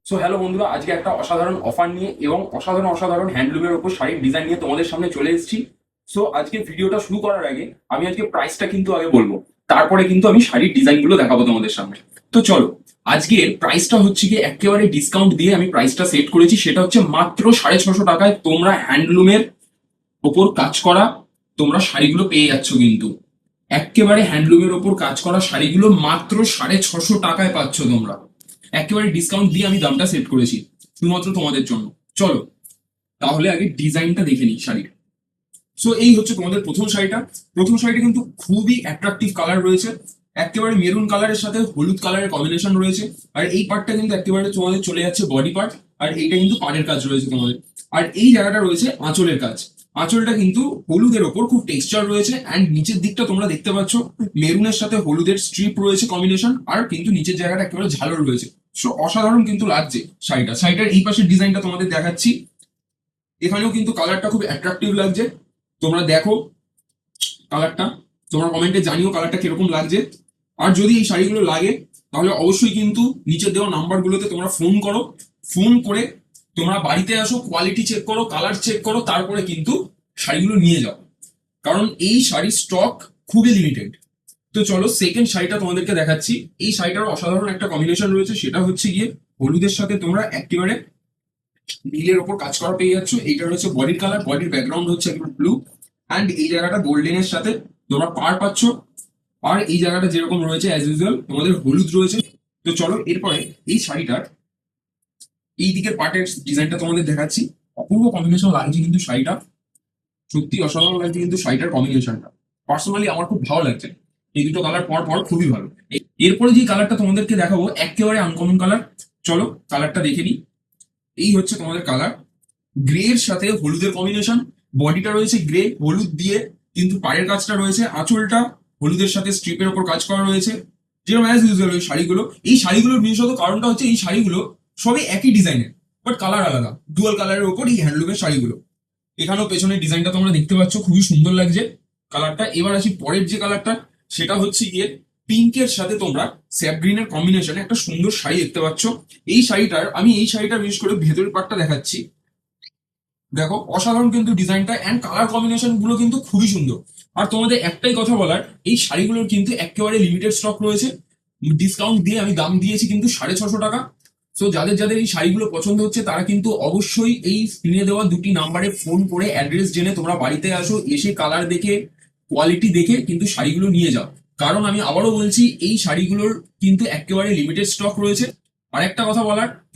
So hello বন্ধুরা, আজকে একটা অসাধারণ অফার নিয়ে এবং অসাধারণ অসাধারণ হ্যান্ডলুমের উপর শাড়ির ডিজাইন নিয়ে তোমাদের সামনে চলে এসেছি। সো আজকে ভিডিওটা শুরু করার আগে আমি আজকে প্রাইসটা কিন্তু আগে বলবো, তারপরে কিন্তু আমি শাড়ির ডিজাইনগুলো দেখাবো তোমাদের সামনে। তো চলো, আজকের প্রাইসটা হচ্ছে কি একেবারে ডিসকাউন্ট দিয়ে আমি প্রাইসটা সেট করেছি, সেটা হচ্ছে মাত্র 650 টাকায় তোমরা হ্যান্ডলুমের ওপর কাজ করা তোমরা শাড়িগুলো পেয়ে যাচ্ছ। কিন্তু একেবারে হ্যান্ডলুমের ওপর কাজ করা শাড়িগুলো মাত্র 650 টাকায় পাচ্ছ তোমরা। একেবারে ডিসকাউন্ট দিয়ে আমি দামটা সেট করেছি শুধুমাত্র তোমাদের জন্য। চলো তাহলে আগে ডিজাইনটা দেখে নিই শাড়ির। সো এই হচ্ছে তোমাদের প্রথম শাড়িটা। প্রথম শাড়িটা কিন্তু খুবই অ্যাট্রাকটিভ কালার রয়েছে, একেবারে মেরুন কালারের সাথে হলুদ কালারের কম্বিনেশন রয়েছে। আর এই পার্টটা কিন্তু একেবারে তোমাদের চলে যাচ্ছে বডি পার্ট, আর এইটা কিন্তু পাড়ের কাজ রয়েছে তোমাদের। আর এই জায়গাটা রয়েছে আঁচলের কাজ। আঁচলটা কিন্তু হলুদের ওপর খুব টেক্সচার রয়েছে, অ্যান্ড নিচের দিকটা তোমরা দেখতে পাচ্ছ মেরুনের সাথে হলুদের স্ট্রিপ রয়েছে কম্বিনেশন, আর কিন্তু নিচের জায়গাটা একেবারে ঝালর রয়েছে। সো অসাধারণ কিন্তু লাগছে শাড়িটার এই পাশের ডিজাইনটা তোমাদের দেখাচ্ছি। এখানেও কিন্তু কালারটা খুব অ্যাট্রাকটিভ লাগছে, তোমরা দেখো কালারটা, তোমরা কমেন্টে জানিও কালারটা কিরকম লাগছে। আর যদি এই শাড়িগুলো লাগে তাহলে অবশ্যই কিন্তু নিচে দেওয়া নাম্বারগুলোতে তোমরা ফোন করো, ফোন করে তোমরা বাড়িতে আসো, কোয়ালিটি চেক করো, কালার চেক করো, তারপরে কিন্তু শাড়িগুলো নিয়ে যাও, কারণ এই শাড়ির স্টক খুবই লিমিটেড। তো চলো সেকেন্ড শাড়িটা তোমাদেরকে দেখাচ্ছি। এই শাড়িটার অসাধারণ একটা কম্বিনেশন রয়েছে, সেটা হচ্ছে গিয়ে হলুদের সাথে তোমরা একেবারে নীলের ওপর কাজ করা পেয়ে যাচ্ছ। এইটা হচ্ছে বডির কালার, বডির ব্যাকগ্রাউন্ড হচ্ছে একদম ব্লু, অ্যান্ড এই জায়গাটা গোল্ডেনের সাথে তোমরা পার পাচ্ছ। আর এই জায়গাটা যেরকম রয়েছে অ্যাজ ইউজুয়াল তোমাদের হলুদ রয়েছে। তো চলো এরপরে এই শাড়িটার এই দিকের পার্টের ডিজাইনটা তোমাদের দেখাচ্ছি। অপূর্ব কম্বিনেশন লাগছে কিন্তু শাড়িটা, সত্যি অসাধারণ লাগছে কিন্তু শাড়িটার কম্বিনেশনটা। পার্সোনালি আমার খুব ভালো লাগছে, এই দুটো কালার পর পর খুবই ভালো। এরপরে যে কালারটা তোমাদেরকে দেখাবো একেবারে আনকমন কালার। চলো কালারটা দেখে নিই। এই হচ্ছে তোমাদের কালার, গ্রে এর সাথে হলুদের কম্বিনেশন। বডিটা রয়েছে গ্রে হলুদ দিয়ে, কিন্তু পাড়ের কাজটা রয়েছে, আঁচলটা হলুদের সাথে স্ট্রিপের ওপর কাজ করা রয়েছে, যেরকম অ্যাজ ইউজুয়াল ওই শাড়িগুলো। এই শাড়িগুলোর বিশেষত কারণটা হচ্ছে এই শাড়িগুলো সবই একই ডিজাইনের, বাট কালার আলাদা, ডুয়াল কালারের ওপর এই হ্যান্ডলুমের শাড়িগুলো। এখানেও পেছনের ডিজাইনটা তোমরা দেখতে পাচ্ছ, খুবই সুন্দর লাগছে কালারটা। এবার আসি পরের যে কালারটা, সেটা হচ্ছে গিয়ে পিঙ্কের সাথে তোমরা স্যাপ গ্রিনের কম্বিনেশনে একটা সুন্দর শাড়ি দেখতে পাচ্ছ। এই শাড়িটার বিশেষ করে ভেতরের পার্টটা দেখাচ্ছি। দেখো অসাধারণ কিন্তু ডিজাইনটা, অ্যান্ড কালার কম্বিনেশন গুলো কিন্তু খুবই সুন্দর। আর তোমাদের একটাই কথা বলার, এই শাড়িগুলোর কিন্তু একেবারে লিমিটেড স্টক রয়েছে। ডিসকাউন্ট দিয়ে আমি দাম দিয়েছি কিন্তু 650 টাকা। তো যাদের যাদের এই শাড়িগুলো পছন্দ হচ্ছে তারা কিন্তু অবশ্যই এই স্ক্রিনে দেওয়া দুটি নাম্বারে ফোন করে অ্যাড্রেস জেনে তোমরা বাড়িতে আসো, এসে কালার দেখে কোয়ালিটি দেখে কিন্তু শাড়িগুলো নিয়ে যাও। কারণ আমি আবারও বলছি এই শাড়িগুলোর কিন্তু একেবারে লিমিটেড স্টক রয়েছে। আর একটা কথা বলার,